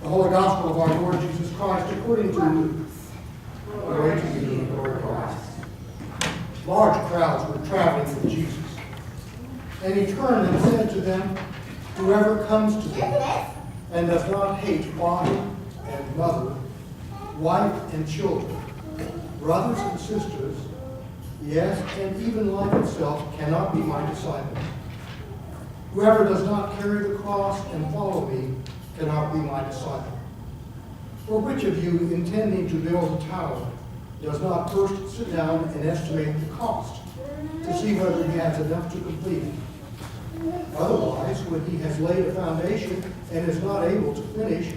The Holy Gospel of our Lord Jesus Christ according to Luke. Glory to you, Lord Christ. Large crowds were traveling with Jesus. And he turned and said to them, whoever comes to them and does not hate father and mother, wife and children, brothers and sisters, yes, and even life itself, cannot be my disciple. Whoever does not carry the cross and follow me cannot be my disciple. For which of you, intending to build a tower, does not first sit down and estimate the cost, to see whether he has enough to complete it? Otherwise, when he has laid a foundation and is not able to finish,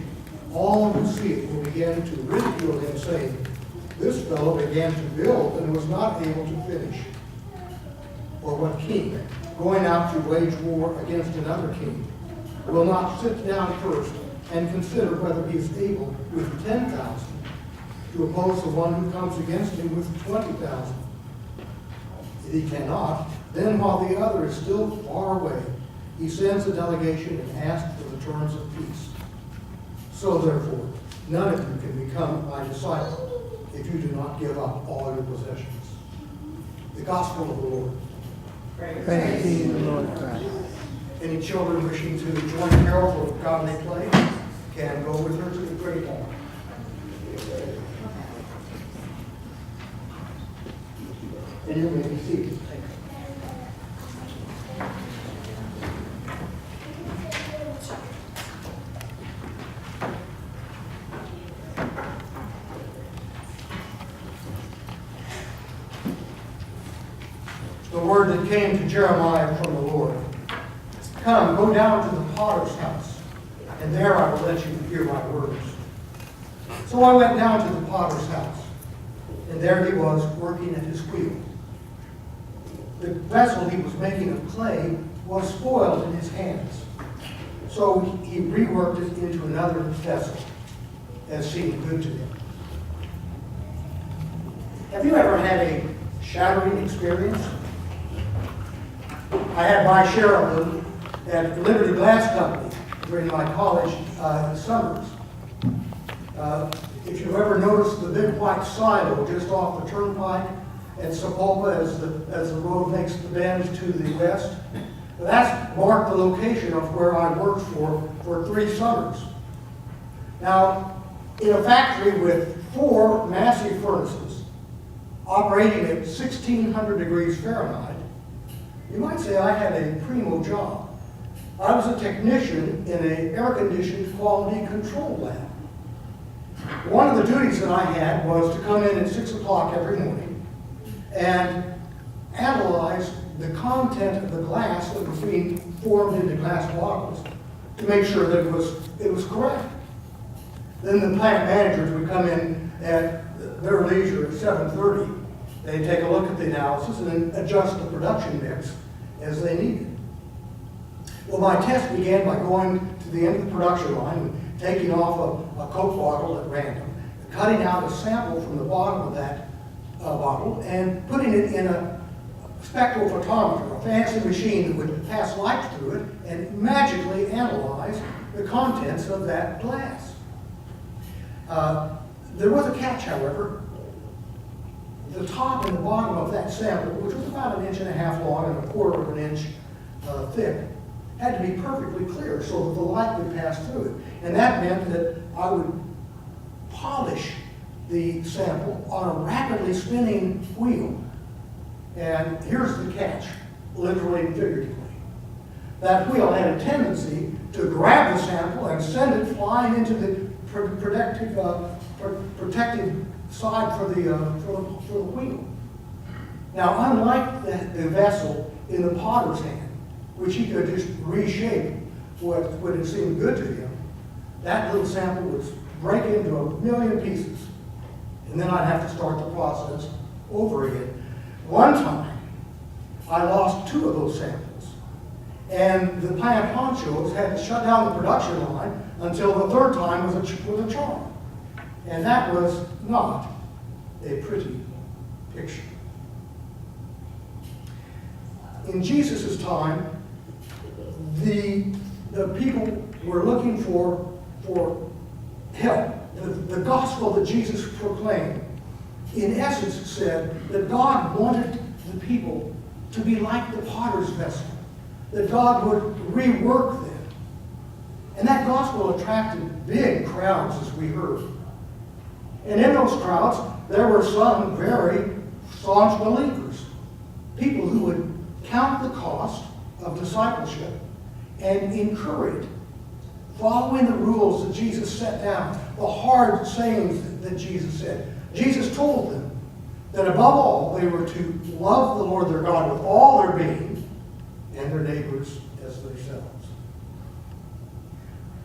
all who see it will begin to ridicule him, saying, this fellow began to build and was not able to finish. Or what king, going out to wage war against another king, will not sit down first and consider whether he is able with 10,000 to oppose the one who comes against him with 20,000? If he cannot, then while the other is still far away, he sends a delegation and asks for the terms of peace. So therefore, none of you can become my disciple if you do not give up all your possessions. The Gospel of the Lord. Praise to you, Lord Christ. Any children wishing to join Carol for godly play can go with her to the great hall. And you may be seated. The word that came to Jeremiah from the Lord. Come, go down to the potter's house, and there I will let you hear my words. So I went down to the potter's house, and there he was working at his wheel. The vessel he was making of clay was spoiled in his hands. So he reworked it into another vessel, as seemed good to him. Have you ever had a shattering experience? I had my share of them at Liberty Glass Company during my college summers. If you've ever noticed the big white silo just off the turnpike at Sepulpa as the road makes the bend to the west, that's marked the location of where I worked for 3 summers. Now, in a factory with 4 massive furnaces operating at 1,600 degrees Fahrenheit, you might say I had a primo job. I was a technician in an air-conditioned quality control lab. One of the duties that I had was to come in at 6 o'clock every morning and analyze the content of the glass that was being formed into glass bottles to make sure that it was correct. Then the plant managers would come in at their leisure at 7:30. They'd take a look at the analysis and adjust the production mix as they needed. Well, my test began by going to the end of the production line and taking off a Coke bottle at random, cutting out a sample from the bottom of that bottle and putting it in a spectrophotometer, a fancy machine that would pass light through it and magically analyze the contents of that glass. There was a catch, however. The top and the bottom of that sample, which was about 1.5 inches long and 1/4 of an inch thick, had to be perfectly clear so that the light would pass through it. And that meant that I would polish the sample on a rapidly spinning wheel. And here's the catch, literally and figuratively. That wheel had a tendency to grab the sample and send it flying into the protective side for the wheel. Now, unlike the vessel in the potter's hand, which he could just reshape what had seemed good to him, that little sample would break into 1,000,000 pieces. And then I'd have to start the process over again. One time, I lost 2 of those samples. And the plant honchos had to shut down the production line until the 3rd time was a charm. And that was not a pretty picture. In Jesus' time, the people were looking for the gospel that Jesus proclaimed, in essence, said that God wanted the people to be like the potter's vessel, that God would rework them. And that gospel attracted big crowds, as we heard. And in those crowds, there were some very staunch believers, people who would count the cost of discipleship and encourage following the rules that Jesus set down, the hard sayings that Jesus said. Jesus told them that above all, they were to love the Lord their God with all their being and their neighbors as themselves.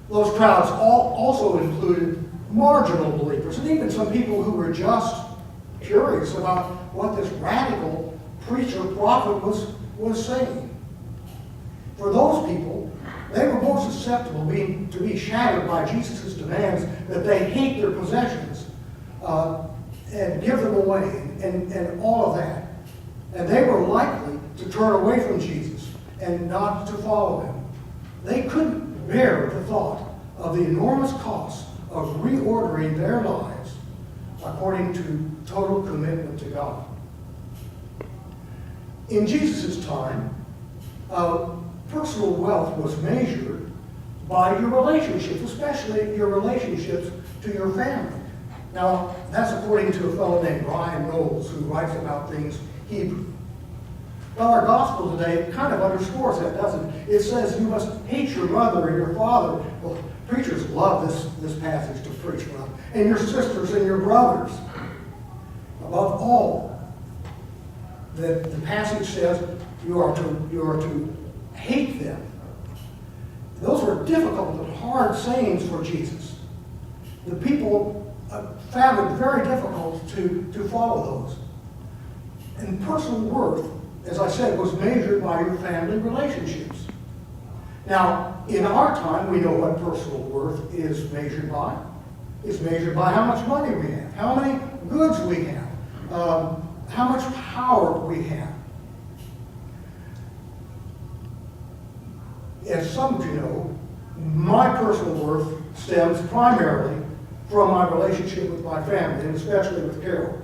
Those crowds also included marginal believers and even some people who were just curious about what this radical preacher, prophet was saying. For those people, they were more susceptible to be shattered by Jesus' demands that they hate their possessions and give them away and all of that. And they were likely to turn away from Jesus and not to follow him. They couldn't bear the thought of the enormous cost of reordering their lives according to total commitment to God. In Jesus' time, personal wealth was measured by your relationships, especially your relationships to your family. Now, that's according to a fellow named Brian Knowles, who writes about things Hebrew. Well, our gospel today kind of underscores that, doesn't it? It says you must hate your mother and your father. Well, preachers love this passage to preach from. And your sisters and your brothers. Above all, the passage says you are to hate them. Those were difficult and hard sayings for Jesus. The people found it very difficult to follow those. And personal worth, as I said, was measured by your family relationships. Now, in our time, we know what personal worth is measured by. It's measured by how much money we have, how many goods we have, how much power we have. As some of you know, my personal worth stems primarily from my relationship with my family, and especially with Carol.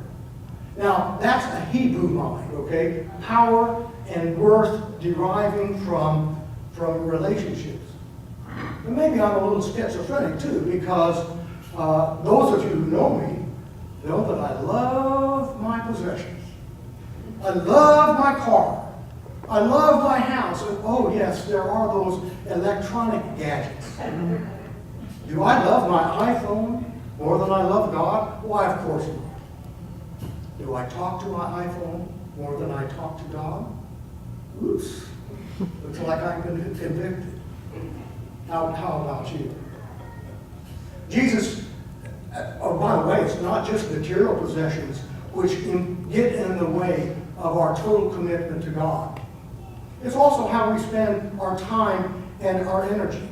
Now, that's a Hebrew mind, okay? Power and worth deriving from relationships. And maybe I'm a little schizophrenic too, because those of you who know me know that I love my possessions. I love my car. I love my house. And oh yes, there are those electronic gadgets. Do I love my iPhone more than I love God? Why, of course not. Do I talk to my iPhone more than I talk to God? Oops. Looks like I've been convicted. How about you? Jesus, oh, by the way, it's not just material possessions which get in the way of our total commitment to God. It's also how we spend our time and our energy.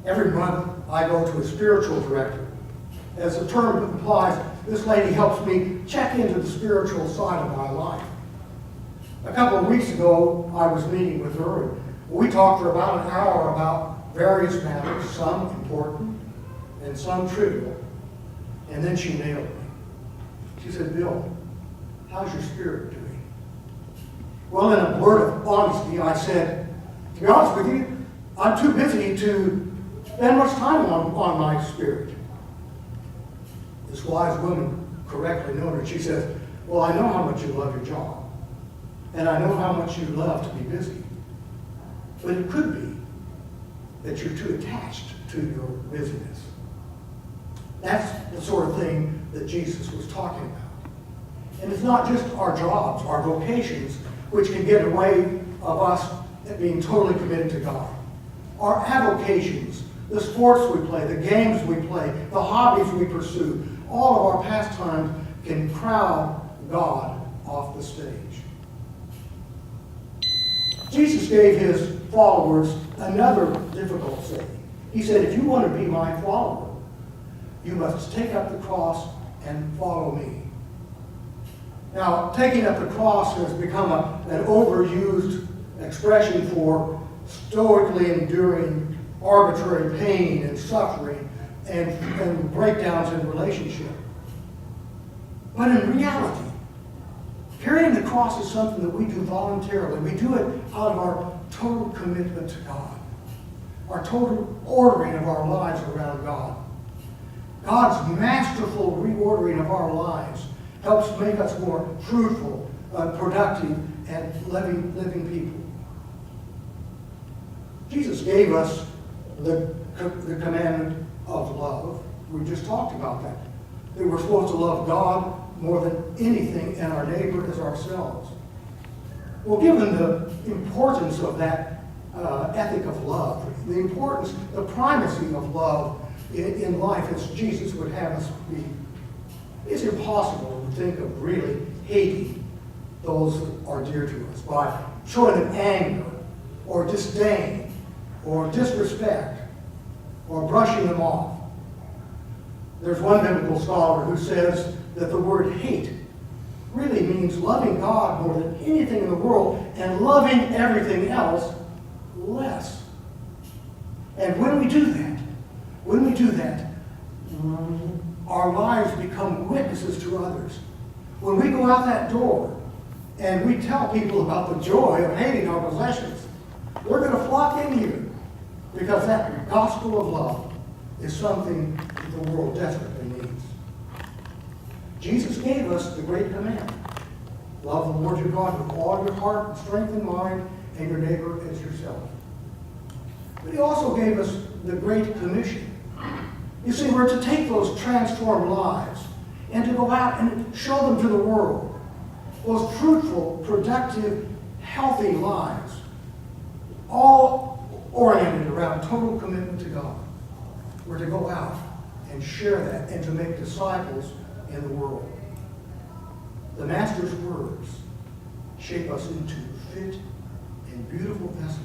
Every month, I go to a spiritual director. As the term implies, this lady helps me check into the spiritual side of my life. A couple of weeks ago, I was meeting with her, and we talked for about an hour about various matters, some important and some trivial. And then she nailed me. She said, "Bill, how's your spirit doing?" Well, in a word of honesty, I said, to be honest with you, I'm too busy to spend much time on my spirit. This wise woman correctly noted, she says, "Well, I know how much you love your job, and I know how much you love to be busy. But it could be that you're too attached to your busyness." That's the sort of thing that Jesus was talking about. And it's not just our jobs, our vocations, which can get in the way of us being totally committed to God. Our avocations, the sports we play, the games we play, the hobbies we pursue, all of our pastimes can crowd God off the stage. Jesus gave his followers another difficult saying. He said, if you want to be my follower, you must take up the cross and follow me. Now, taking up the cross has become an overused expression for stoically enduring arbitrary pain and suffering and breakdowns in relationship. But in reality, carrying the cross is something that we do voluntarily. We do it out of our total commitment to God, our total ordering of our lives around God. God's masterful reordering of our lives helps make us more fruitful, productive, and living people. Jesus gave us the commandment of love. We just talked about that. That we're supposed to love God more than anything and our neighbor as ourselves. Well, given the importance of that ethic of love, the importance, the primacy of love in life as Jesus would have us be, it's impossible to think of really hating those that are dear to us by showing them anger or disdain or disrespect or brushing them off. There's one biblical scholar who says that the word hate really means loving God more than anything in the world and loving everything else less. And when we do that, our lives become witnesses to others. When we go out that door and we tell people about the joy of hating our possessions, they're going to flock in here because that gospel of love is something that the world desperately needs. Jesus gave us the great command. Love the Lord your God with all your heart, strength, and mind, and your neighbor as yourself. But he also gave us the Great Commission. You see, we're to take those transformed lives and to go out and show them to the world. Those fruitful, productive, healthy lives, all oriented around total commitment to God. We're to go out and share that and to make disciples in the world. The Master's words shape us into fit and beautiful vessels